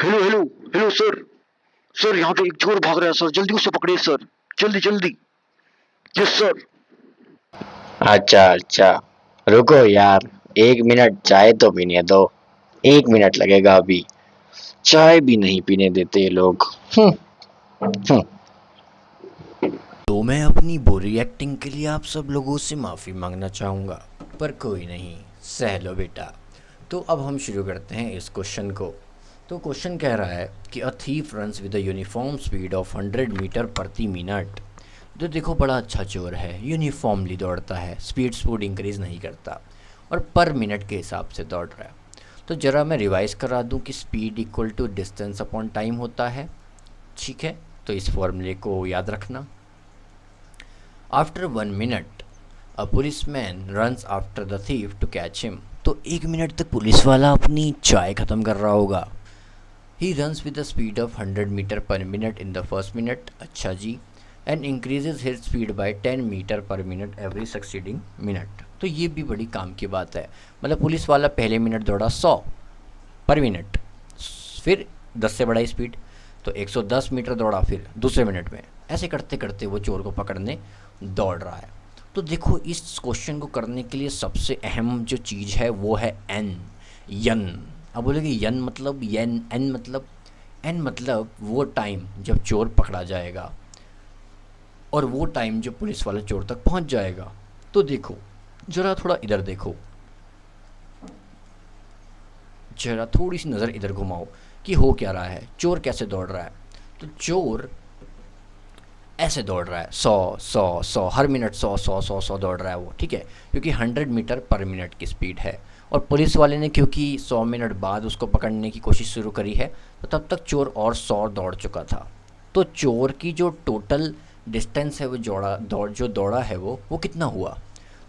Hello hello hello sir. Sir यहाँ पे एक चोर भाग रहा है सर, जल्दी उसे पकड़िए सर, जल्दी जल्दी। Yes sir. अच्छा अच्छा, रुको यार, 1 मिनट चाय तो पीने दो। 1 मिनट लगेगा अभी। चाय भी नहीं पीने देते ये लोग। हम्म। तो मैं अपनी बुरी एक्टिंग के लिए आप सब लोगों से माफ़ी मांगना चाहूँगा, पर कोई नहीं, सह लो बेटा। तो अब हम शुरू करते हैं इस क्वेश्चन को। तो क्वेश्चन कह रहा है कि a thief runs with a uniform speed of 100 metre प्रति मिनट। तो देखो, बड़ा अच्छा चोर है, यूनिफॉर्मली दौड़ता है, स्पीड इंक्रीज़ नहीं करता और पर मिनट के हिसाब से दौड़ रहा है। तो ज़रा मैं रिवाइज़ करा दूं कि speed equal to distance upon time होता है। ठीक है, तो इस फॉर्मूले को याद रखना। After 1 minute a policeman runs after the thief to catch him. तो 1 मिनट तक पुलिस वाला अपनी चाय ख़त्म कर रहा होगा। He runs with the speed of 100 metre per minute in the first minute. अच्छा जी। And increases his speed by 10 metre per minute every succeeding minute. तो ये भी बड़ी काम की बात है। मतलब पुलिस वाला पहले मिनट दौड़ा 100 पर मिनट, फिर 10 से बढ़ाई स्पीड तो 110 मीटर दौड़ा फिर दूसरे मिनट में। ऐसे करते करते वो चोर को पकड़ने दौड़ रहा है। तो देखो, इस क्वेश्चन को करने के लिए सबसे अहम जो चीज़ है वो है एन, यन। अब बोलेगे यन मतलब, यन एन मतलब, एन मतलब वो टाइम जब चोर पकड़ा जाएगा और वो टाइम जब पुलिस वाला चोर तक पहुंच जाएगा। तो देखो, ज़रा थोड़ा इधर देखो, जरा थोड़ी सी नज़र इधर घुमाओ कि हो क्या रहा है, चोर कैसे दौड़ रहा है। तो चोर ऐसे दौड़ रहा है, 100 100 100 हर मिनट 100 100 100 100 दौड़ रहा है वो। ठीक है, क्योंकि 100 मीटर पर मिनट की स्पीड है। और पुलिस वाले ने क्योंकि 100 मिनट बाद उसको पकड़ने की कोशिश शुरू करी है, तो तब तक चोर और 100 दौड़ चुका था। तो चोर की जो टोटल डिस्टेंस है, वो जो दौड़ा है वो कितना हुआ।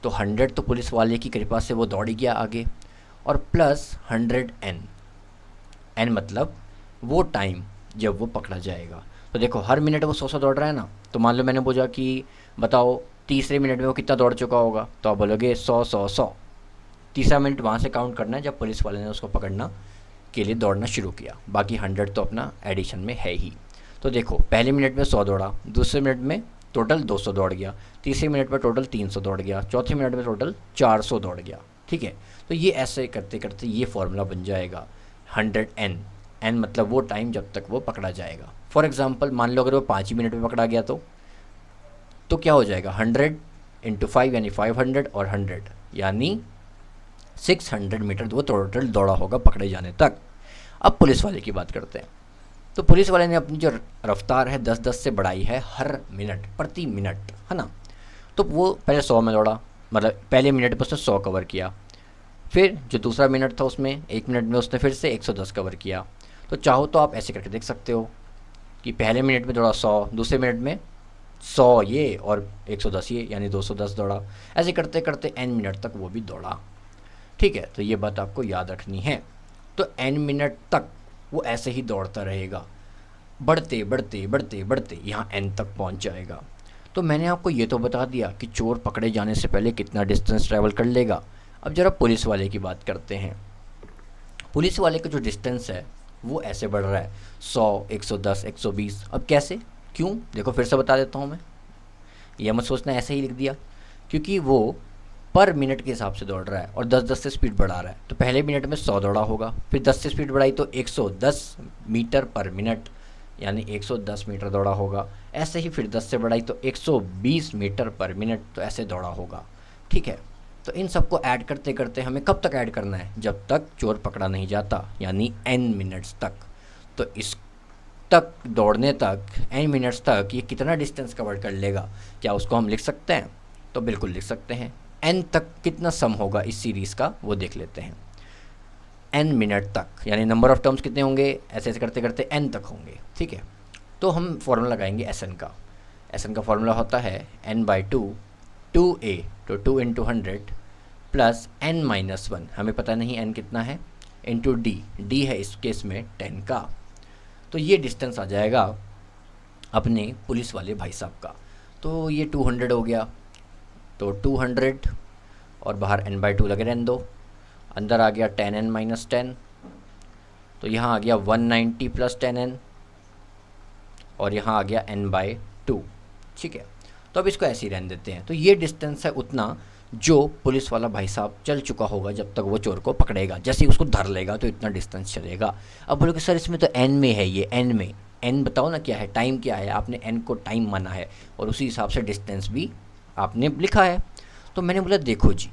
तो 100 तो पुलिस वाले की कृपा से वो दौड़ ही गया आगे, और प्लस 100 एन मतलब वो टाइम जब वो पकड़ा जाएगा। तो देखो, हर मिनट वो 100 दौड़ रहा है ना। तो मान लो मैंने बोला कि बताओ तीसरे मिनट में वो कितना दौड़ चुका होगा, तो आप बोलोगे 100 100 100। तीसरा मिनट वहाँ से काउंट करना है जब पुलिस वाले ने उसको पकड़ना के लिए दौड़ना शुरू किया। बाकी 100 तो अपना एडिशन में है ही। तो देखो, पहले मिनट में 100 दौड़ा, दूसरे मिनट में टोटल 200 दौड़ गया, तीसरे मिनट में टोटल 300 दौड़ गया, चौथे मिनट में टोटल 400 दौड़ गया। ठीक है, तो ये ऐसे करते करते ये फॉर्मूला बन जाएगा 100 एन मतलब वो टाइम जब तक वो पकड़ा जाएगा। फॉर एग्जाम्पल, मान लो अगर वो 5 ही मिनट में पकड़ा गया तो क्या हो जाएगा, 100 × 5 यानी 500 और 100 यानी 600 मीटर वो टोटल दौड़ा होगा पकड़े जाने तक। अब पुलिस वाले की बात करते हैं। तो पुलिस वाले ने अपनी जो रफ्तार है 10-10 से बढ़ाई है हर मिनट प्रति मिनट, है ना। तो वो पहले 100 में दौड़ा, मतलब पहले मिनट में उसने 100 कवर किया। फिर जो दूसरा मिनट था उसमें 1 मिनट में उसने फिर से 110 कवर किया। तो चाहो तो आप ऐसे करके देख सकते हो कि पहले मिनट में दौड़ा 100, दूसरे मिनट में 100 ये और 110 ये, यानी 210 दौड़ा। ऐसे करते करते एन मिनट तक वो भी दौड़ा। ठीक है, तो ये बात आपको याद रखनी है। तो एन मिनट तक वो ऐसे ही दौड़ता रहेगा, बढ़ते बढ़ते बढ़ते बढ़ते यहाँ एन तक पहुँच जाएगा। तो मैंने आपको ये तो बता दिया कि चोर पकड़े जाने से पहले कितना डिस्टेंस ट्रैवल कर लेगा। अब ज़रा पुलिस वाले की बात करते हैं। पुलिस वाले का जो डिस्टेंस है वो ऐसे बढ़ रहा है, 100 110 120। अब कैसे, क्यों, देखो फिर से बता देता हूँ मैं। यह मत सोचना ऐसे ही लिख दिया, क्योंकि वो पर मिनट के हिसाब से दौड़ रहा है और 10-10 से स्पीड बढ़ा रहा है। तो पहले मिनट में 100 दौड़ा होगा, फिर 10 से स्पीड बढ़ाई तो 110 मीटर पर मिनट यानी 110 मीटर दौड़ा होगा। ऐसे ही फिर 10 से बढ़ाई तो 120 मीटर पर मिनट, तो ऐसे दौड़ा होगा। ठीक है, तो इन सबको ऐड करते करते हमें कब तक ऐड करना है, जब तक चोर पकड़ा नहीं जाता, यानी एन मिनट्स तक। तो इस तक दौड़ने तक, एन मिनट्स तक ये कितना डिस्टेंस कवर कर लेगा, क्या उसको हम लिख सकते हैं। तो बिल्कुल लिख सकते हैं। एन तक कितना सम होगा इस सीरीज़ का वो देख लेते हैं। एन मिनट तक यानी नंबर ऑफ टर्म्स कितने होंगे, ऐसे ऐसे करते करते एन तक होंगे। ठीक है, तो हम फॉर्मूला लगाएंगे एस एन का। एस एन का फॉर्मूला होता है n/2, 2a तो 2 × 100 प्लस n-1, हमें पता नहीं n कितना है, इंटू डी है इस केस में 10 का। तो ये डिस्टेंस आ जाएगा अपने पुलिस वाले भाई साहब का। तो ये 200 हो गया, तो 200 और बाहर n/2 लगे रहने दो। अंदर आ गया 10n - 10, तो यहाँ आ गया 190 प्लस 10n और यहाँ आ गया n/2। ठीक है, तो अब इसको ऐसे ही रहने देते हैं। तो ये डिस्टेंस है उतना जो पुलिस वाला भाई साहब चल चुका होगा जब तक वो चोर को पकड़ेगा। जैसे ही उसको धर लेगा तो इतना डिस्टेंस चलेगा। अब बोलोगे सर इसमें तो n में है, ये n में, n बताओ ना क्या है, टाइम क्या है, आपने n को टाइम माना है और उसी हिसाब से डिस्टेंस भी आपने लिखा है। तो मैंने बोला देखो जी,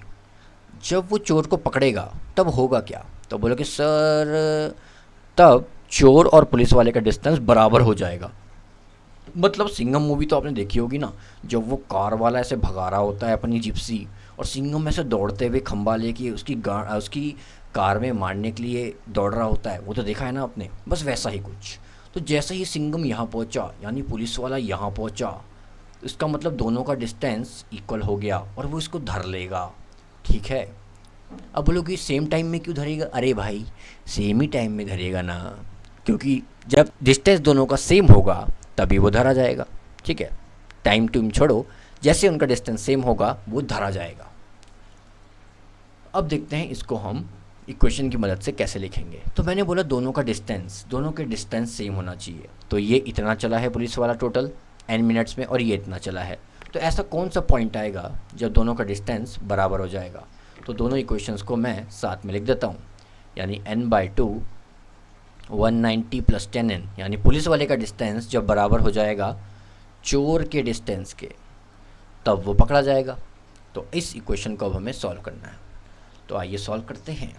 जब वो चोर को पकड़ेगा तब होगा क्या? तो बोलोगे सर तब चोर और पुलिस वाले का डिस्टेंस बराबर हो जाएगा। मतलब सिंघम मूवी तो आपने देखी होगी ना, जब वो कार वाला ऐसे भगा रहा होता है अपनी जिप्सी और सिंघम ऐसे दौड़ते हुए खंबा लेके उसकी कार में मारने के लिए दौड़ रहा होता है, वो तो देखा है ना आपने। बस वैसा ही कुछ। तो जैसे ही सिंघम यहाँ पहुँचा यानी पुलिस वाला यहाँ पहुँचा, इसका मतलब दोनों का डिस्टेंस इक्वल हो गया और वो इसको धर लेगा। ठीक है, अब बोलोगे सेम टाइम में क्यों धरेगा? अरे भाई सेम ही टाइम में धरेगा ना, क्योंकि जब डिस्टेंस दोनों का सेम होगा तभी वो धरा जाएगा। ठीक है, टाइम टूम छोड़ो, जैसे उनका डिस्टेंस सेम होगा वो धरा जाएगा। अब देखते हैं इसको हम इक्वेशन की मदद से कैसे लिखेंगे। तो मैंने बोला दोनों के डिस्टेंस सेम होना चाहिए। तो ये इतना चला है पुलिस वाला टोटल n मिनट्स में और ये इतना चला है। तो ऐसा कौन सा पॉइंट आएगा जब दोनों का डिस्टेंस बराबर हो जाएगा? तो दोनों इक्वेशंस को मैं साथ में लिख देता हूँ, यानी n/2 190 प्लस 10n, यानी पुलिस वाले का डिस्टेंस जब बराबर हो जाएगा चोर के डिस्टेंस के तब वो पकड़ा जाएगा। तो इस इक्वेशन को अब हमें सॉल्व करना है। तो आइए सॉल्व करते हैं।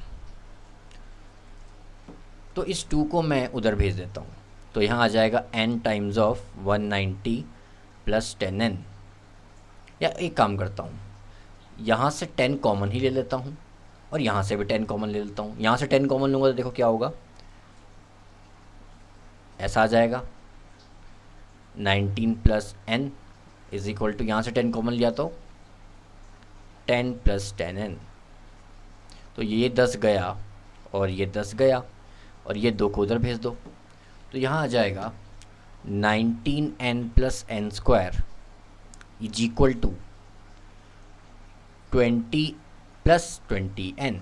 तो इस 2 को मैं उधर भेज देता हूँ। तो यहाँ आ जाएगा n times of 190 plus 10n। या एक काम करता हूँ, यहाँ से 10 कॉमन ही ले लेता हूँ और यहाँ से भी 10 कॉमन ले लेता हूँ। यहाँ से 10 कॉमन लूँगा तो देखो क्या होगा, ऐसा आ जाएगा 19 plus n is equal to, यहाँ से 10 कॉमन लिया तो 10 प्लस 10n। तो ये 10 गया और ये 10 गया और ये 2 को उधर भेज दो। तो यहाँ आ जाएगा 19n plus n square is equal to 20 plus 20n।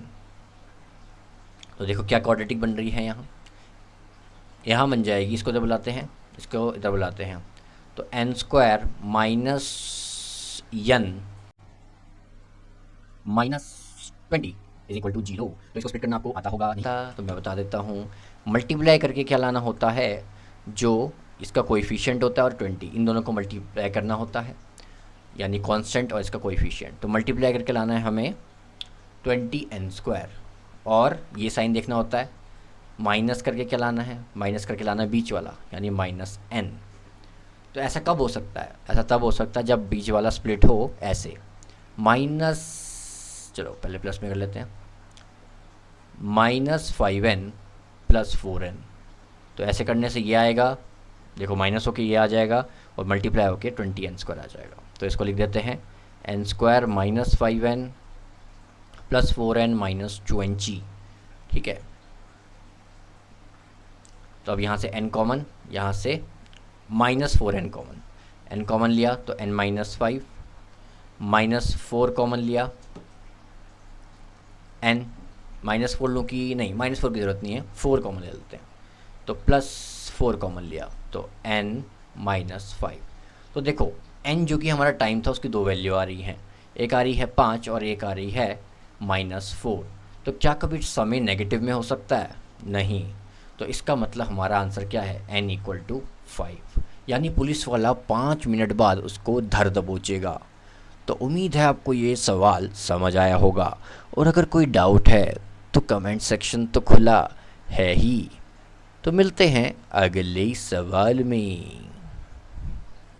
तो देखो क्या क्वाड्रेटिक बन रही है, यहाँ बन जाएगी, इसको इधर बुलाते हैं, इसको इधर बुलाते हैं। तो n square minus n minus 20 is equal to 0। तो इसको स्प्लिट करना आपको आता होगा नहीं था, तो मैं बता देता हूँ। मल्टीप्लाई करके क्या लाना होता है, जो इसका कोएफिशिएंट होता है और 20, इन दोनों को मल्टीप्लाई करना होता है, यानी कांस्टेंट और इसका कोएफिशिएंट। तो मल्टीप्लाई करके लाना है हमें 20n स्क्वायर और ये साइन देखना होता है, माइनस करके क्या लाना है, माइनस करके लाना है बीच वाला, यानी माइनस n। तो ऐसा कब हो सकता है? ऐसा तब हो सकता है जब बीच वाला स्प्लिट हो ऐसे, माइनस, चलो पहले प्लस में कर लेते हैं, माइनस 5n प्लस 4n। तो ऐसे करने से ये आएगा, देखो माइनस होके ये आ जाएगा और मल्टीप्लाई होके 20n स्क्वायर आ जाएगा। तो इसको लिख देते हैं n square minus 5n plus 4n minus 20। ठीक है, तो अब यहाँ से n कॉमन, यहाँ से minus 4n common, n common लिया तो n माइनस 5, माइनस 4 कॉमन लिया, n माइनस 4 लूँ कि नहीं, माइनस 4 की ज़रूरत नहीं है, 4 कॉमन ले लेते हैं, तो प्लस 4 कॉमन लिया तो n माइनस 5। तो देखो n जो कि हमारा टाइम था उसकी 2 वैल्यू आ रही हैं, एक आ रही है 5 और एक आ रही है माइनस 4। तो क्या कभी समय नेगेटिव में हो सकता है? नहीं। तो इसका मतलब हमारा आंसर क्या है, n इक्वल टू 5, यानी पुलिस वाला 5 मिनट बाद उसको धर दबोचेगा। तो उम्मीद है आपको ये सवाल समझ आया होगा, और अगर कोई डाउट है तो कमेंट सेक्शन तो खुला है ही। तो मिलते हैं अगले सवाल में।